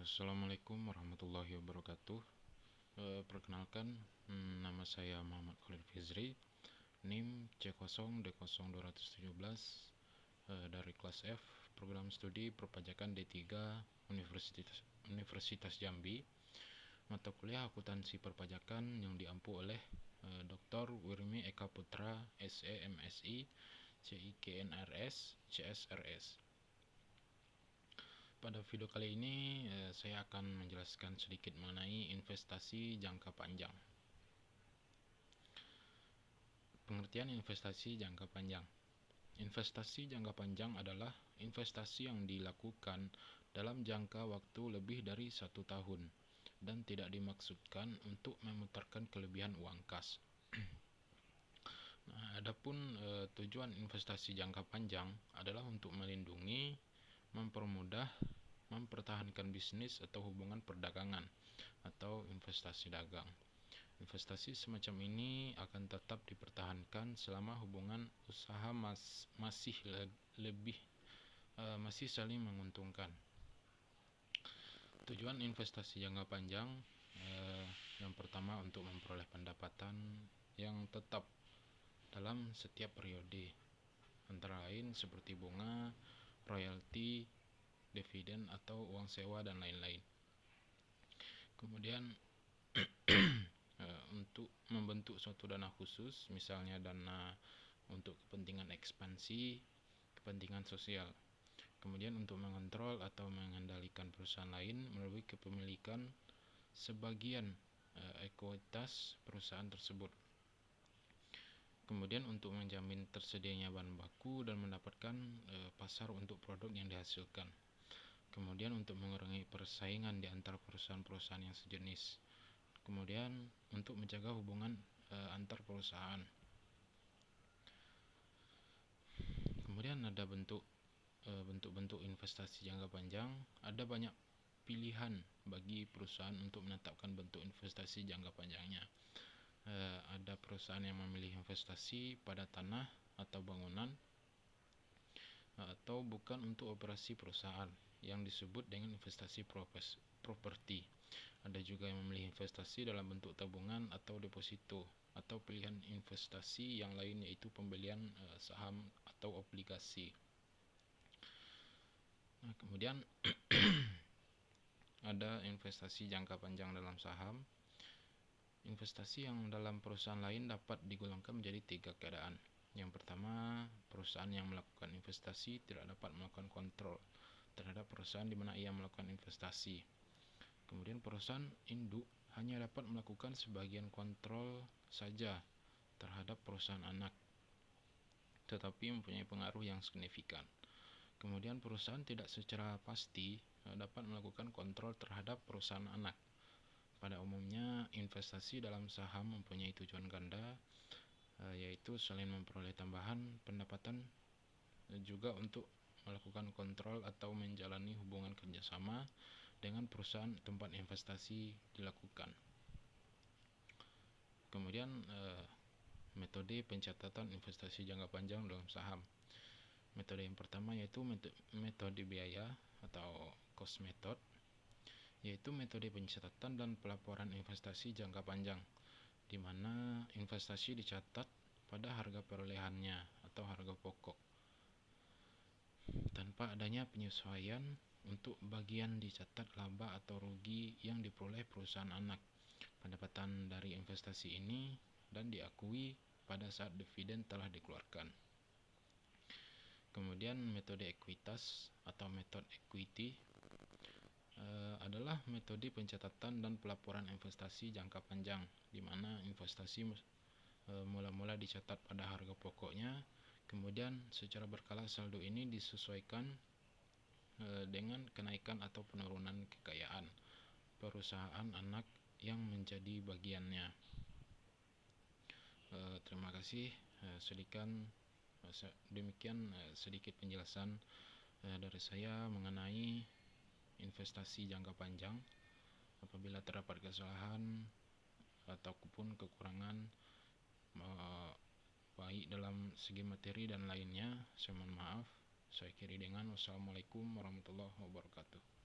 Assalamualaikum warahmatullahi wabarakatuh. Perkenalkan, nama saya Muhammad Khalid Fizri, NIM C0D0217, dari kelas F, program studi perpajakan D3 Universitas Jambi, mata kuliah akuntansi perpajakan yang diampu oleh Dr. Wirmi Eka Putra, SE MSI, CIKNRS, CSRS. Pada video kali ini saya akan menjelaskan sedikit mengenai investasi jangka panjang. Pengertian investasi jangka panjang. Investasi jangka panjang adalah investasi yang dilakukan dalam jangka waktu lebih dari 1 tahun dan tidak dimaksudkan untuk memutarkan kelebihan uang kas. Adapun tujuan investasi jangka panjang adalah untuk melindungi, mempermudah, mempertahankan bisnis atau hubungan perdagangan atau investasi dagang. Investasi semacam ini akan tetap dipertahankan selama hubungan usaha masih saling menguntungkan. Tujuan investasi jangka panjang yang pertama untuk memperoleh pendapatan yang tetap dalam setiap periode, antara lain seperti bunga, royalti, dividen atau uang sewa dan lain-lain. Kemudian untuk membentuk suatu dana khusus, misalnya dana untuk kepentingan ekspansi, kepentingan sosial. Kemudian untuk mengontrol atau mengendalikan perusahaan lain melalui kepemilikan sebagian ekuitas perusahaan tersebut. Kemudian untuk menjamin tersedianya bahan baku dan mendapatkan pasar untuk produk yang dihasilkan. Kemudian untuk mengurangi persaingan di antara perusahaan-perusahaan yang sejenis. Kemudian untuk menjaga hubungan antar perusahaan. Kemudian ada bentuk-bentuk investasi jangka panjang. Ada banyak pilihan bagi perusahaan untuk menetapkan bentuk investasi jangka panjangnya. Ada perusahaan yang memilih investasi pada tanah atau bangunan atau bukan untuk operasi perusahaan yang disebut dengan investasi properti. Ada juga yang memilih investasi dalam bentuk tabungan atau deposito, atau pilihan investasi yang lain yaitu pembelian saham atau obligasi. Kemudian ada investasi jangka panjang dalam saham. Investasi yang dalam perusahaan lain dapat digolongkan menjadi 3 keadaan. Yang pertama, perusahaan yang melakukan investasi tidak dapat melakukan kontrol terhadap perusahaan di mana ia melakukan investasi. Kemudian perusahaan induk hanya dapat melakukan sebagian kontrol saja terhadap perusahaan anak, tetapi mempunyai pengaruh yang signifikan. Kemudian perusahaan tidak secara pasti dapat melakukan kontrol terhadap perusahaan anak. Pada umumnya, investasi dalam saham mempunyai tujuan ganda, yaitu selain memperoleh tambahan pendapatan, juga untuk melakukan kontrol atau menjalani hubungan kerjasama dengan perusahaan tempat investasi dilakukan. Kemudian metode pencatatan investasi jangka panjang dalam saham. Metode yang pertama yaitu metode biaya atau cost method, yaitu metode pencatatan dan pelaporan investasi jangka panjang, di mana investasi dicatat pada harga perolehannya atau harga pokok, tanpa adanya penyesuaian untuk bagian dicatat laba atau rugi yang diperoleh perusahaan anak. Pendapatan dari investasi ini dan diakui pada saat dividen telah dikeluarkan. Kemudian metode ekuitas atau metode equity adalah metode pencatatan dan pelaporan investasi jangka panjang, di mana investasi mula-mula dicatat pada harga pokoknya, kemudian secara berkala saldo ini disesuaikan dengan kenaikan atau penurunan kekayaan perusahaan anak yang menjadi bagiannya. Terima kasih. Demikian sedikit penjelasan dari saya mengenai investasi jangka panjang. Apabila terdapat kesalahan ataupun kekurangan baik dalam segi materi dan lainnya, saya mohon maaf. Saya akhiri dengan wassalamualaikum warahmatullahi wabarakatuh.